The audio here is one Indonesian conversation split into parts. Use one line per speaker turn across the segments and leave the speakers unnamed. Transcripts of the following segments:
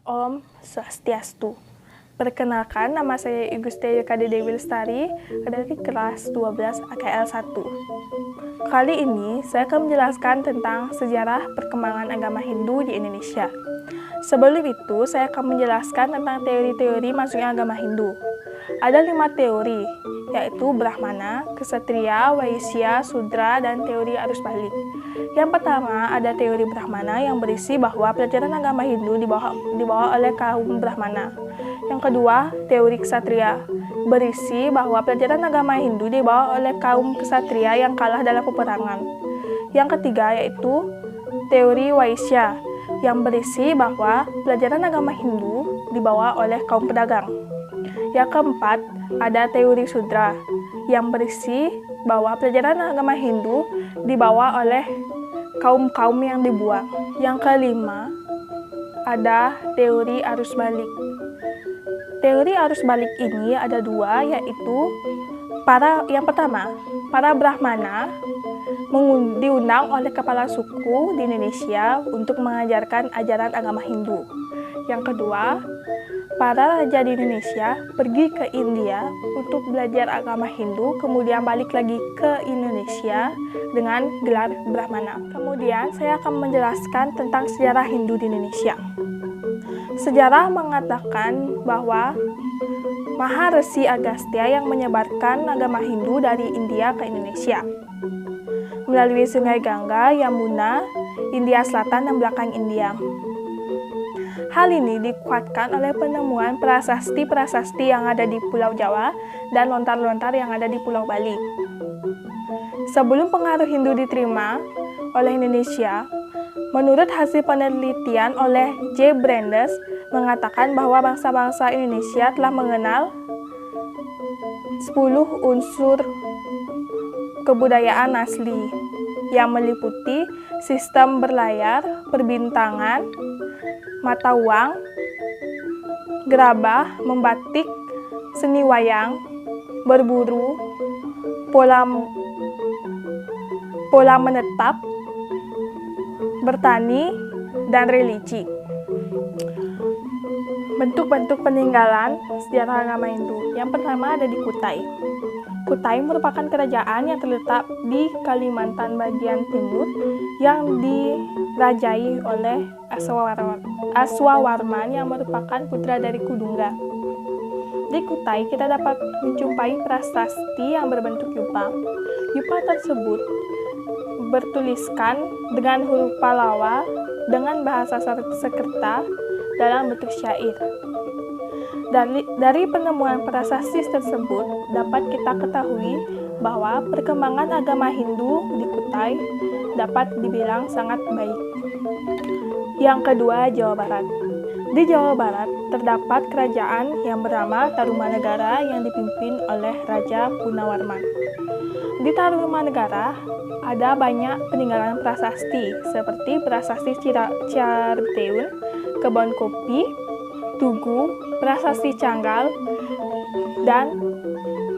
Om Swastiastu. Perkenalkan, nama saya Igustia Yukade Dewi Lestari dari kelas 12 AKL 1. Kali ini saya akan menjelaskan tentang sejarah perkembangan agama Hindu di Indonesia. Sebelum itu, saya akan menjelaskan tentang teori-teori masuknya agama Hindu. Ada 5 teori, yaitu Brahmana, Ksatria, Waisya, Sudra, dan teori arus balik. Yang pertama, ada teori Brahmana yang berisi bahwa pelajaran agama Hindu dibawa oleh kaum Brahmana. Yang kedua, teori Ksatria berisi bahwa pelajaran agama Hindu dibawa oleh kaum Ksatria yang kalah dalam peperangan. Yang ketiga, yaitu teori Waisya yang berisi bahwa pelajaran agama Hindu dibawa oleh kaum pedagang. Yang keempat, ada teori Sudra yang berisi bahwa pelajaran agama Hindu dibawa oleh kaum-kaum yang dibuang. Yang kelima, ada teori arus balik. Teori arus balik ini ada 2, yaitu yang pertama, para Brahmana diundang oleh kepala suku di Indonesia untuk mengajarkan ajaran agama Hindu. Yang kedua, para raja di Indonesia pergi ke India untuk belajar agama Hindu, kemudian balik lagi ke Indonesia dengan gelar Brahmana. Kemudian saya akan menjelaskan tentang sejarah Hindu di Indonesia. Sejarah mengatakan bahwa Maharesi Agastya yang menyebarkan agama Hindu dari India ke Indonesia melalui Sungai Gangga, Yamuna, India Selatan, dan belakang India. Hal ini dikuatkan oleh penemuan prasasti-prasasti yang ada di Pulau Jawa dan lontar-lontar yang ada di Pulau Bali. Sebelum pengaruh Hindu diterima oleh Indonesia, menurut hasil penelitian oleh J. Brandes mengatakan bahwa bangsa-bangsa Indonesia telah mengenal 10 unsur kebudayaan asli yang meliputi sistem berlayar, perbintangan, mata uang, gerabah, membatik, seni wayang, berburu, pola menetap, bertani, dan religi. Bentuk-bentuk peninggalan sejarah agama Hindu. Yang pertama ada di Kutai. Kutai merupakan kerajaan yang terletak di Kalimantan bagian timur yang dirajai oleh Aswawarman yang merupakan putra dari Kudungga. Di Kutai kita dapat menjumpai prasasti yang berbentuk yupa. Yupa tersebut bertuliskan dengan huruf Pallawa dengan bahasa Sanskerta dalam bentuk syair. Dari penemuan prasasti tersebut dapat kita ketahui bahwa perkembangan agama Hindu di Kutai dapat dibilang sangat baik. Yang kedua, Jawa Barat. Di Jawa Barat terdapat kerajaan yang bernama Tarumanegara yang dipimpin oleh Raja Punawarman. Di Tarumanegara ada banyak peninggalan prasasti seperti prasasti Ciarteun, kebun kopi, Tugu, prasasti Canggal, dan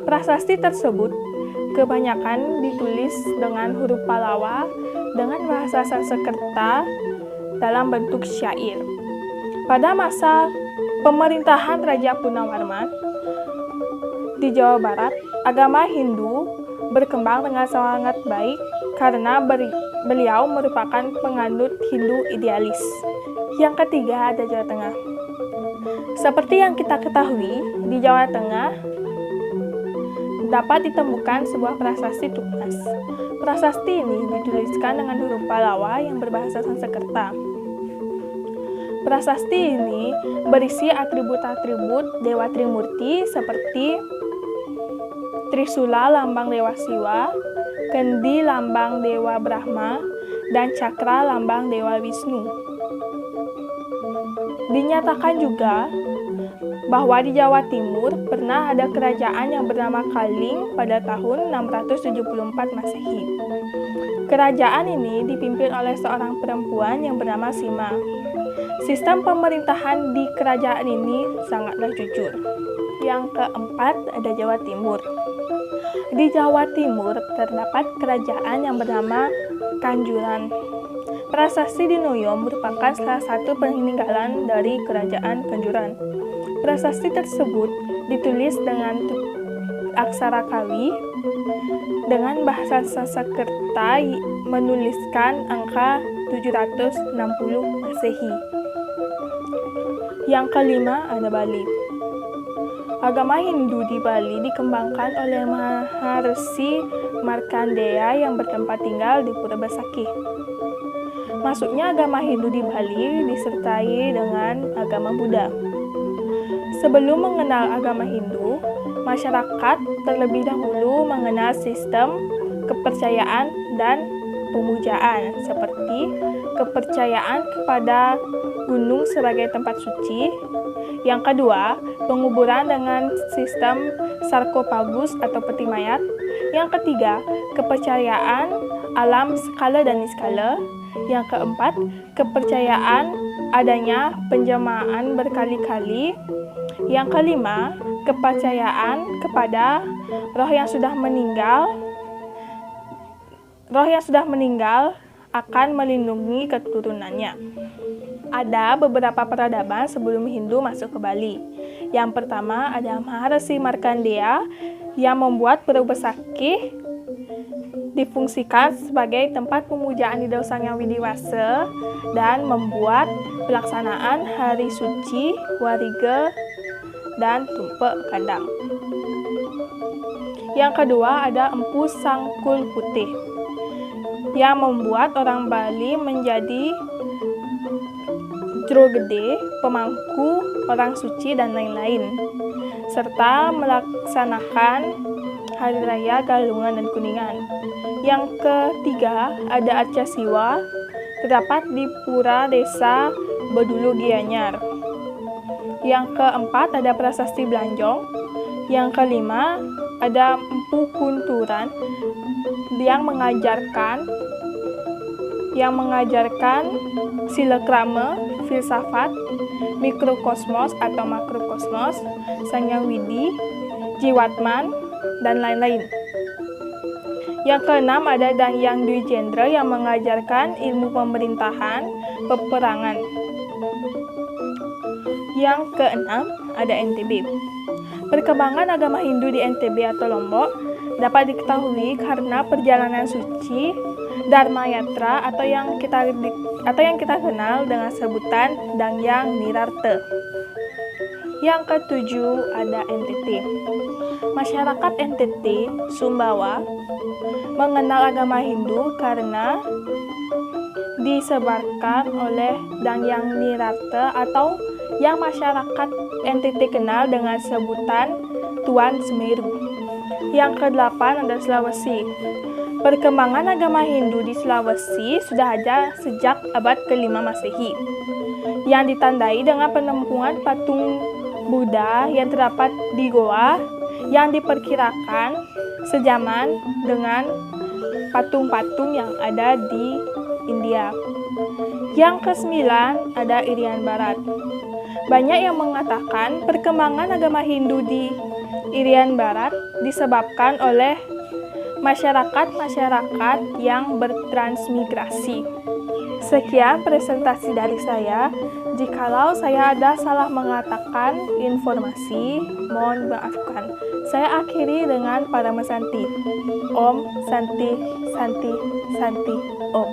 prasasti tersebut kebanyakan ditulis dengan huruf Pallawa dengan bahasa Sanskerta dalam bentuk syair. Pada masa pemerintahan Raja Punawarman di Jawa Barat, agama Hindu berkembang dengan sangat baik karena beliau merupakan penganut Hindu idealis. Yang ketiga ada Jawa Tengah. Seperti yang kita ketahui, di Jawa Tengah dapat ditemukan sebuah prasasti Tukmas. Prasasti ini dituliskan dengan huruf Pallawa yang berbahasa Sanskerta. Prasasti ini berisi atribut-atribut Dewa Trimurti seperti Trisula lambang Dewa Siwa, Kendi lambang Dewa Brahma, dan Cakra lambang Dewa Wisnu. Dinyatakan juga bahwa di Jawa Timur pernah ada kerajaan yang bernama Kaling pada tahun 674 Masehi. Kerajaan ini dipimpin oleh seorang perempuan yang bernama Sima. Sistem pemerintahan di kerajaan ini sangatlah jujur. Yang keempat ada Jawa Timur. Di Jawa Timur terdapat kerajaan yang bernama Kanjuran. Prasasti Dinoyo merupakan salah satu peninggalan dari kerajaan Kanjuran. Prasasti tersebut ditulis dengan aksara Kawi dengan bahasa Sanskerta menuliskan angka 760 Masehi. Yang kelima ada Bali. Agama Hindu di Bali dikembangkan oleh Maharshi Markandeya yang bertempat tinggal di Pura Besakih. Masuknya agama Hindu di Bali disertai dengan agama Buddha. Sebelum mengenal agama Hindu, masyarakat terlebih dahulu mengenal sistem kepercayaan dan pemujaan seperti kepercayaan kepada gunung sebagai tempat suci. Yang kedua, penguburan dengan sistem sarkofagus atau peti mayat. Yang ketiga, kepercayaan alam skala dan niskala. Yang keempat, kepercayaan adanya penjelmaan berkali-kali. Yang kelima, kepercayaan kepada roh yang sudah meninggal. Roh yang sudah meninggal akan melindungi keturunannya. Ada beberapa peradaban sebelum Hindu masuk ke Bali. Yang pertama ada Maharshi Markandeya yang membuat Pura Besakih difungsikan sebagai tempat pemujaan di Sang Hyang Widiwasa dan membuat pelaksanaan hari suci, warige, dan tumpek kandang. Yang kedua ada Empu Sangkul Putih yang membuat orang Bali menjadi jero gede, pemangku, orang suci, dan lain-lain, serta melaksanakan Hari Raya Galungan dan Kuningan. Yang ketiga ada Arca Siwa, terdapat di Pura Desa Bedulu Gianyar. Yang keempat ada Prasasti Blanjong. Yang kelima ada Empu Kunturan yang mengajarkan silakrama, filsafat, mikrokosmos atau makrokosmos, Sang Hyang Widi, Jiwatman, dan lain-lain. Yang keenam ada Dangyang Dwijendra yang mengajarkan ilmu pemerintahan, peperangan. Yang keenam ada NTB. Perkembangan agama Hindu di NTB atau Lombok dapat diketahui karena perjalanan suci Dharma Yatra atau yang kita kenal dengan sebutan Dangyang Nirarta. Yang ketujuh ada NTT. Masyarakat NTT Sumbawa mengenal agama Hindu karena disebarkan oleh Dangyang Nirarta atau yang masyarakat NTT kenal dengan sebutan Tuan Semeru. Yang kedelapan ada Sulawesi. Perkembangan agama Hindu di Sulawesi sudah ada sejak abad ke-5 Masehi, yang ditandai dengan penemuan patung Buddha yang terdapat di Goa yang diperkirakan sejaman dengan patung-patung yang ada di India. Yang kesembilan ada Irian Barat. Banyak yang mengatakan perkembangan agama Hindu di Irian Barat disebabkan oleh masyarakat-masyarakat yang bertransmigrasi. Sekian presentasi dari saya. Jikalau saya ada salah mengatakan informasi, mohon maafkan. Saya akhiri dengan Parama Santi. Om Santi Santi Santi Om.